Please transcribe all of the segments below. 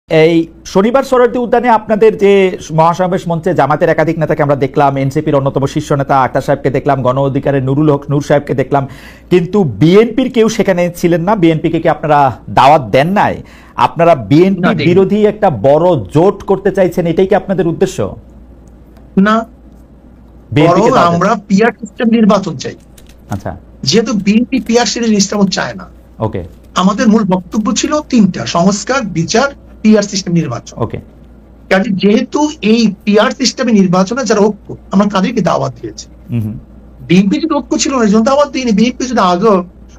এই শনিবার সোহরাওয়ার্দী উদ্যানে আপনাদের যে মহাসমাবেশ মঞ্চে জামাতের একাধিক নেতাকে আমরা দেখলাম, এনসিপির অন্যতম শীর্ষ নেতা আক্তার সাহেবকে দেখলাম, গণ অধিকারের নুরুল হক নূর সাহেবকে দেখলাম, কিন্তু বিএনপির কেউ সেখানে ছিলেন না। বিএনপিকে কি আপনারা দাওয়াত দেন নাই? আপনারা বিএনপি বিরোধী একটা বড় জোট করতে চাইছেন, এটাই কি আপনাদের উদ্দেশ্য? না, আমরা পিআর সিস্টেম নির্বাচন চাই। আচ্ছা, যেহেতু বিএনপি পিআর সিস্টেম চায় না, ওকে, আমাদের মূল বক্তব্য ছিল তিনটা: সংস্কার, বিচার, পিআর সিস্টেম নির্বাচন। ওকে, কাজে যেহেতু এই পিআর সিস্টেমে নির্বাচনে যারা ঐক্য, আমরা তাদেরকে দাওয়াত দিয়েছি। বিএনপি যদি ঐক্য ছিল না, এই দাওয়াত দিইনি। বিএনপি যদি আগে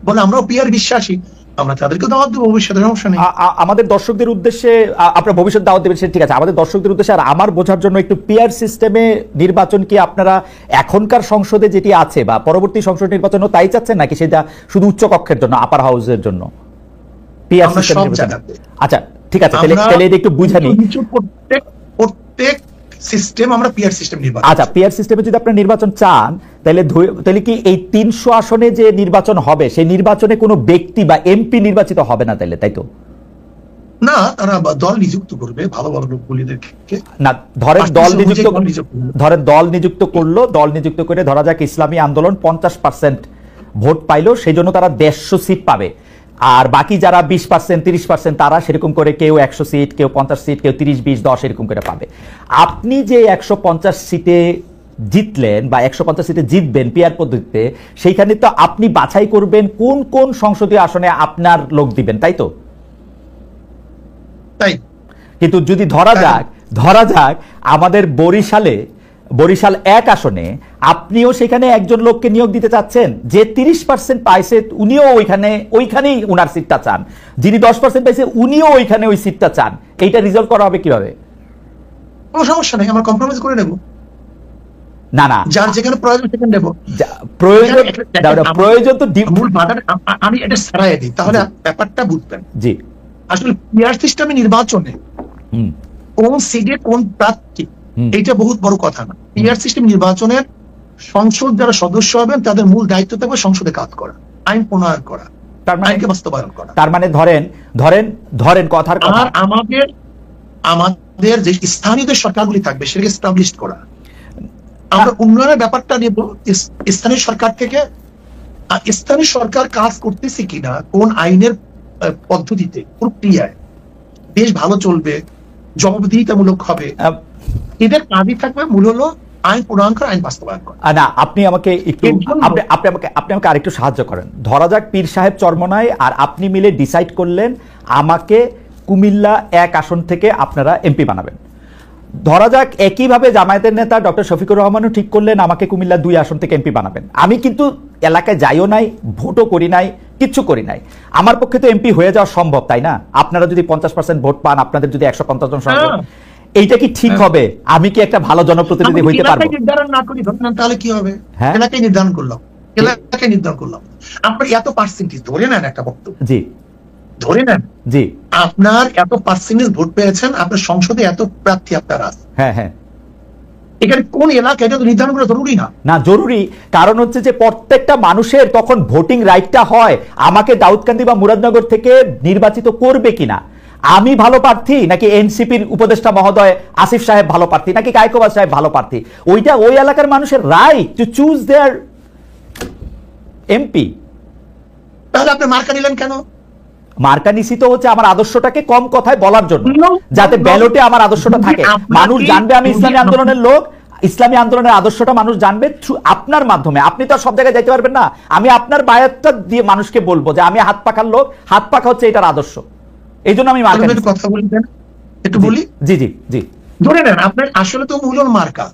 বলে আমরাও পিআর বিশ্বাসী, আমরা তাদেরকে দাওয়াত দেবো ভবিষ্যতে, সমস্যা নেই। আমাদের দর্শকদের উদ্দেশ্যে আপনারা ভবিষ্যৎ দাওয়াত দেবেন, ঠিক আছে। আমাদের দর্শকদের উদ্দেশ্যে আর আমার বোঝার জন্য একটু, পিআর সিস্টেমে নির্বাচন কি আপনারা এখনকার সংসদে যেটি আছে বা পরবর্তী সংসদ নির্বাচনও তাই চাচ্ছেন, নাকি সেটা শুধু উচ্চ কক্ষের জন্য, আপার হাউসের জন্য পিআর সিস্টেম? আচ্ছা, ঠিক আছে, তাহলে এটা একটু বুঝানি। প্রত্যেক সিস্টেম আমরা পিআর সিস্টেম নির্বাচন। আচ্ছা, পিআর সিস্টেমে যদি আপনারা নির্বাচন চান, তাহলে কি এই 300 আসনে যে নির্বাচন হবে, সেই নির্বাচনে কোনো ব্যক্তি বা এমপি নির্বাচিত হবে না, তাই তো? না, তারা দল নিযুক্ত করবে, ভালো ভালো লোকগুলিদেরকে। না, ধরেন দল নিযুক্ত করলো, দল নিযুক্ত করে ধরা যাক ইসলামী আন্দোলন 50% ভোট পাইলো, সেই জন্য তারা 150 সিট পাবে। আর বাকি যারা 20%, 30% তারা সেরকম করে কেউ 100 সিট, কেউ 50 সিট, কেউ 30, 20, 10 এরকম করে পাবে। আপনি যে 150 সিটে জিতলেন বা 150 সিটে জিতবেন পিআর পদ্ধতিতে, সেইখানে তো আপনি বাছাই করবেন কোন কোন সংসদীয় আসনে আপনার লোক দিবেন, তাই তো? তাই। কিন্তু যদি ধরা যাক আমাদের বরিশাল 1 আসনে আপনিও সেখানে একজন লোককে নিয়োগ দিতে চাচ্ছেন যে 30% পাইছে, উনিও ওইখানেই উনার সিটটা চান, যিনি 10% পাইছে উনিও ওইখানে ওই সিটটা চান, এইটা রিজলভ করা হবে কিভাবে? কোনো সমস্যা নেই, আমরা কম্প্রোমাইজ করে নেব। না, যার যেখানে প্রয়োজন সেখানে নেব। প্রয়োজন তো মূল বাধাটা আমি এটা সারাই দিই, তাহলে ব্যাপারটা বুঝবেন। জি, আসলে পিআর সিস্টেমে নির্বাচনে কোন সিটে কোন প্রার্থী, এটা বহুত বড় কথা না। পিআর সিস্টেম নির্বাচনের সংসদ যারা সদস্য হবেন তাদের মূল দায়িত্ব থাকবে সংসদে কাজ করা, আইন প্রণয়ন করা, আইনকে বাস্তবায়ন করা। তার মানে ধরেন কথার কথা, আর আমাদের যে স্থানীয় যে সরকারগুলি থাকবে সেটাকে এস্টাবলিশ করা। আমরা উন্নয়নের ব্যাপারটা নিয়ে স্থানীয় সরকার থেকে, স্থানীয় সরকার কাজ করতেছে কিনা, কোন আইনের পদ্ধতিতে, প্রক্রিয়ায় বেশ ভালো চলবে, জবাবদিহিতামূলক হবে, এদের কাজই থাকবে মূল হলো আইন প্রণয়ন করা, আইন বাস্তবায়ন করা। না, আপনি আমাকে আরেকটু সাহায্য করেন। ধরা যাক পীর সাহেব চরমনায় আর আপনি মিলে ডিসাইড করলেন আমাকে কুমিল্লা 1 আসন থেকে আপনারা এমপি বানাবেন। ধরা যাক একইভাবে জামায়াতের নেতা ডক্টর শফিকুর রহমানও ঠিক করলেন আমাকে কুমিল্লা 2 আসন থেকে এমপি বানাবেন। আমি কিন্তু এলাকায় যাইও নাই, ভোটও করি নাই, কিচ্ছু করি নাই, আমার পক্ষে তো এমপি হয়ে যাওয়া সম্ভব, তাই না? আপনারা যদি 50% ভোট পান, আপনাদের যদি 150 জন সংসদ, এইটা কি ঠিক হবে? আমি কি একটা ভালো জনপ্রতিনিধি হইতে পারবো? নির্ধারণ না করি তাহলে কি হবে? এলাকায় নির্ধারণ করলাম, আপনার এত পার্সেন্টেজ ধরে নেন, একটা বক্তব্য জি ধরে নেন, জি আপনার এত পার্সেন্টেজ ভোট পেয়েছেন, আপনার সংসদে এত প্রার্থী আপনার আছে, হ্যাঁ, এখানে কোন এলাকা এটা তো নির্ধারণ করা জরুরি না। না, জরুরি, কারণ হচ্ছে যে প্রত্যেকটা মানুষের তখন ভোটিং রাইটটা হয় আমাকে দাউদকান্দি বা মুরাদনগর থেকে নির্বাচিত করবে কিনা, আমি ভালো প্রার্থী নাকি এনসিপির উপদেষ্টা মহোদয় আসিফ সাহেব ভালো প্রার্থী নাকি কায়কোবাদ সাহেব ভালো প্রার্থী, ওইটা ওই এলাকার মানুষের right to choose there MP. তাহলে আপনি মার্কা নিলেন কেন? মার্কা নিছি তো হচ্ছে আমার আদর্শটাকে কম কথায় বলার জন্য, যাতে ব্যালটে আমার আদর্শটা থাকে, মানুষ জানবে আমি ইসলামী আন্দোলনের লোক, ইসলামী আন্দোলনের আদর্শটা মানুষ জানবে আপনার মাধ্যমে। আপনি তো সব জায়গায় যাইতে পারবেন না, আমি আপনার বায়াতটা দিয়ে মানুষকে বলবো যে আমি হাত পাখার লোক, হাত পাখা হচ্ছে এটার আদর্শ, এই জন্য আমি মার্কা কথা বলি, একটু বলি। জি জি জি, ধরে নেন আপনার আসলে তো মূল মার্কা,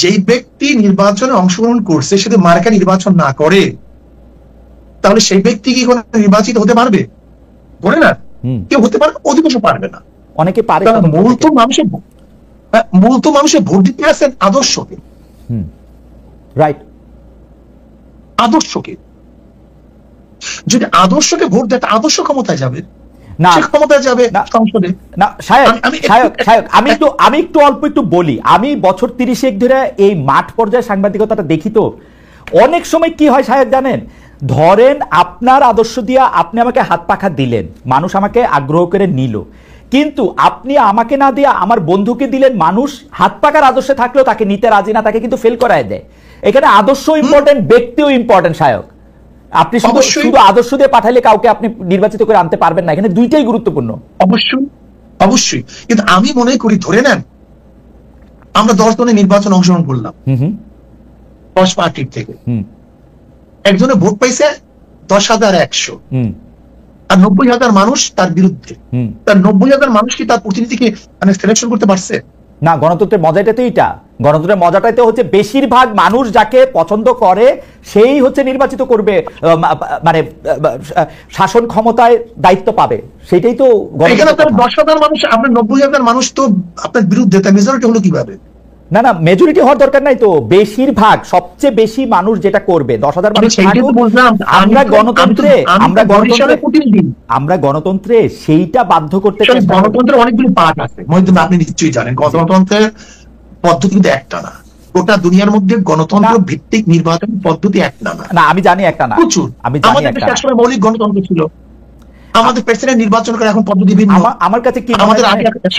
যেই ব্যক্তি নির্বাচনে অংশগ্রহণ করছে সে যদি মার্কা নির্বাচন না করে তাহলে সেই ব্যক্তি কি কোনো নির্বাচিত হতে পারবে? বলে না, কেউ হতে পারবে, অধিকাংশ পারবে না, অনেকে পারে। মূল তো মানুষের ভোট দিতে আসেন আদর্শকে, রাইট, আদর্শকে। যদি আদর্শকে ভোট দেয় আদর্শ ক্ষমতায় যাবে, না ক্ষমতায় যাবে সংসদে। না আমি একটু অল্প একটু বলি, আমি বছর 30 ধরে এই মাঠ পর্যায়ে সাংবাদিকতাটা দেখি, তো অনেক সময় কি হয় সাহেব জানেন, ধরেন আপনার আদর্শ দিয়া আপনি আমাকে হাত পাখা দিলেন, মানুষ আমাকে আগ্রহ করে নিল, কিন্তু আপনি আমাকে না দিয়ে আমার বন্ধুকে দিলেন, মানুষ হাত পাকা আদর্শে থাকলেও তাকে নিতে রাজি না, তাকে কিন্তু ফেল করায় দেয়। এখানে আদর্শ ইম্পর্টেন্ট, ব্যক্তিও ইম্পর্টেন্ট সায়ক। আপনি শুধু আদর্শ দিয়ে পাঠালে কাউকে আপনি নির্বাচিত করে আনতে পারবেন না, এখানে দুইটাই গুরুত্বপূর্ণ। অবশ্যই অবশ্যই, কিন্তু আমি মনে করি ধরে নেন আমরা 10 জনের নির্বাচন অংশগ্রহণ করলাম 10 পার্টির থেকে, একজনে ভোট পাইছে 10,100, আর 90,000 মানুষ তার বিরুদ্ধে। তার 90,000 মানুষ কি তার প্রতিনিধিকে মানে সিলেকশন করতে পারছে? না, গণতন্ত্রের মজাটাই তো এইটা। গণতন্ত্রের মজাটাই তো হচ্ছে বেশিরভাগ মানুষ যাকে পছন্দ করে সেই হচ্ছে নির্বাচিত করবে, মানে শাসন ক্ষমতায় দায়িত্ব পাবে, সেটাই তো। এখানে তো 10,000 মানুষ, আপনার 90,000 মানুষ তো আপনার বিরুদ্ধে, তার মেজরিটি হলো কিভাবে? না না, মেজরিটি হওয়ার দরকার নাই তো, বেশিরভাগ, সবচেয়ে বেশি মানুষ যেটা করবে। 10,000 মানুষ। আমরা গণতন্ত্রে সেইটা বাধ্য করতে চাই। গণতন্ত্রের অনেকগুলো পার্ট আছে, আপনি নিশ্চয়ই জানেন। গণতন্ত্রের পদ্ধতি কিন্তু একটা না, গোটা দুনিয়ার মধ্যে গণতন্ত্র ভিত্তিক নির্বাচন পদ্ধতি একটা না। না, আমি জানি একটা না, প্রচুর। আমাদের দেশে আসলে মৌলিক গণতন্ত্র ছিল, আমাদের প্রেসিডেন্ট নির্বাচন করে এখন পদ্ধতি ভিন্ন। আমার কাছে কি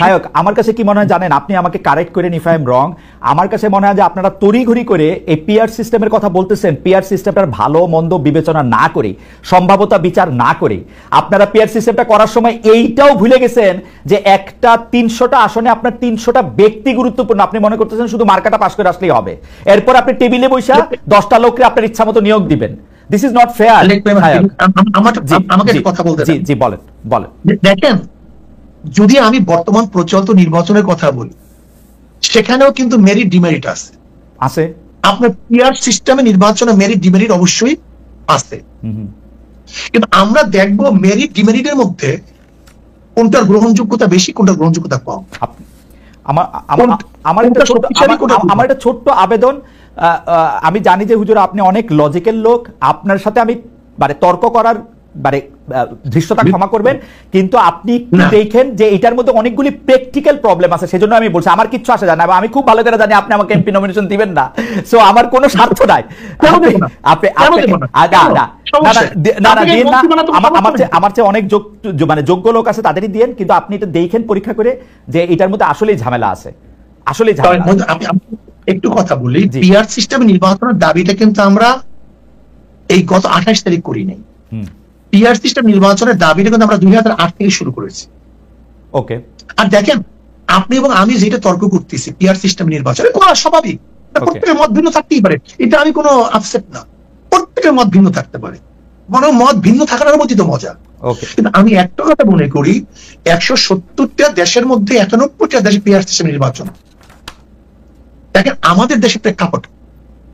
সায়ক, আমার কাছে কি মনে হয় জানেন, আপনি আমাকে কারেক্ট করেন ইফ আই এম রং। আমার কাছে মনে হয় যে আপনারা তড়িঘড়ি করে এই পিআর সিস্টেমের কথা বলতেছেন, পিআর সিস্টেমটার ভালো মন্দ বিবেচনা না করে, সম্ভাব্যতা বিচার না করে আপনারা পিআর সিস্টেমটা করার সময় এইটাও ভুলে গেছেন যে একটা 300টা আসনে আপনার 300টা ব্যক্তি গুরুত্বপূর্ণ। আপনি মনে করতেছেন শুধু মার্কাটা পাস করে আসলেই হবে, এরপর আপনি টেবিলে বসে 10টা লোককে আপনার ইচ্ছা মতো নিয়োগ দিবেন। This is not fair. আমাকে কথা বলতে জি জি, বলেন বলেন। দেখেন, যদি আমি বর্তমান প্রচলিত নির্বাচনের কথা বলি, সেখানেও কিন্তু মেরিট ডিমেরিট আছে। আপনার পিআর সিস্টেমে নির্বাচনে মেরিট ডিমেরিট অবশ্যই আছে, কিন্তু আমরা দেখবো মেরিট ডিমেরিটের মধ্যে কোনটার গ্রহণযোগ্যতা বেশি, কোনটার গ্রহণযোগ্যতা কম। আমার একটা ছোট্ট আবেদন, আমি জানি যে হুজুর আপনি অনেক লজিক্যাল লোক, আপনার সাথে আমি মানে তর্ক করার মানে ধৃষ্টতা ক্ষমা করবেন, কিন্তু আপনি দেখেন যে এটার মধ্যে অনেকগুলি প্র্যাকটিক্যাল প্রবলেম আছে। সেজন্য আমি বলছি আমার কিচ্ছু আসে যায় না, আমি খুব ভালো করে জানি আপনি আমাকে এমপি নমিনেশন দিবেন না, সো আমার কোনো স্বার্থ নাই। আমার চেয়ে অনেক মানে যোগ্য লোক আছে, তাদেরই দিয়েন, কিন্তু আপনি এটা দেখেন পরীক্ষা করে যে এটার মধ্যে আসলেই ঝামেলা আছে, আসলেই ঝামেলা। একটু কথা বলি, পিআর সিস্টেম নির্বাচনের দাবিটা কিন্তু আমরা এই গত 28 তারিখ করি নাই। পিআর সিস্টেম নির্বাচনের দাবিটা কিন্তু আমরা 2008 থেকে শুরু করেছি। ওকে, আর দেখেন আপনি এবং আমি যেটা তর্ক করতেছি পিআর সিস্টেম নির্বাচনে, কোনো স্বাভাবিক, প্রত্যেকের মত ভিন্ন থাকতেই পারে, এটা আমি কোনো আপসেট না, প্রত্যেকের মত ভিন্ন থাকতে পারে, বরং মত ভিন্ন থাকার মধ্যে তো মজা। কিন্তু আমি একটা কথা মনে করি, 170টা দেশের মধ্যে 91টা দেশে পিআর সিস্টেম নির্বাচন। দেখেন আমাদের দেশের প্রেক্ষাপট,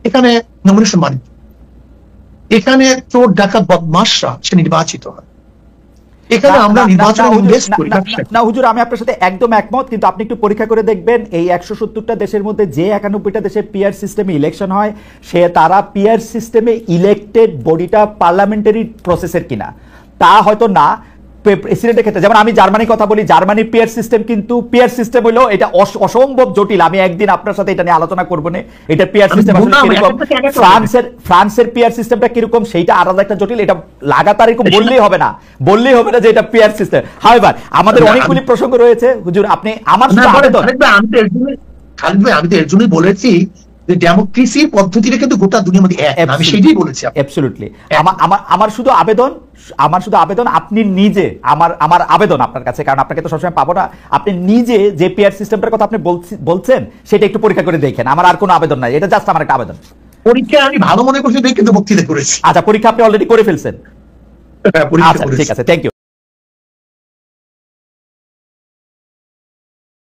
এখানে নমিনেশন মানি, এখানে চোর ডাকাত বদমাশরা সে নির্বাচিত হয়, এখানে আমরা নির্বাচনে ইনভেস্ট করি না। হুজুর আমি আপনার সাথে একদম একমত, কিন্তু আপনি একটু পরীক্ষা করে দেখবেন এই 170টা দেশের মধ্যে যে 91টা দেশে পিআর সিস্টেমে ইলেকশন হয়, সে তারা পিআর সিস্টেমে ইলেক্টেড বডিটা পার্লামেন্টারি প্রসেসের কিনা তা হয়তো না। প্রেসিডেন্টের ক্ষেত্রে যেমন আমি জার্মানির কথা বলি, জার্মানির পিআর সিস্টেম কিন্তু পিআর সিস্টেম হলো এটা অসম্ভব জটিল। আমি একদিন আপনার সাথে এটা নিয়ে আলোচনা করব না, এটা পিআর সিস্টেম আসলে কিরকম। ফ্রান্সের পিআর সিস্টেমটা কিরকম সেইটা আলাদা একটা জটিল, এটা লাগাতার এরকম বললেই হবে না যে এটা পিআর সিস্টেম। হাওয়েভার আমাদের অনেকগুলি প্রসঙ্গ রয়েছে হুজুর, আপনি আমার সাথে আবেদন। খালিদ ভাই, আমি তো এর জন্যই বলেছি যে ডেমোক্রেসির পদ্ধতিটা কিন্তু গোটা দুনিয়ার মধ্যে এক, আমি সেটাই বলেছি। অ্যাবসলিউটলি। আমার শুধু আবেদন আপনি নিজে, আমার আবেদন আপনার কাছে, কারণ আপনাকে তো সবসময় পাবো না, আপনি নিজে যে পিআর সিস্টেমটার কথা আপনি বলছেন সেটা একটু পরীক্ষা করে দেখেন। আমার আর কোনো আবেদন নাই, এটা জাস্ট আমার একটা আবেদন। পরীক্ষা আমি ভালো মনে করছি, কিন্তু বক্তৃতা করেছি। আচ্ছা, পরীক্ষা আপনি অলরেডি করে ফেলছেন। আচ্ছা ঠিক আছে, থ্যাংক ইউ।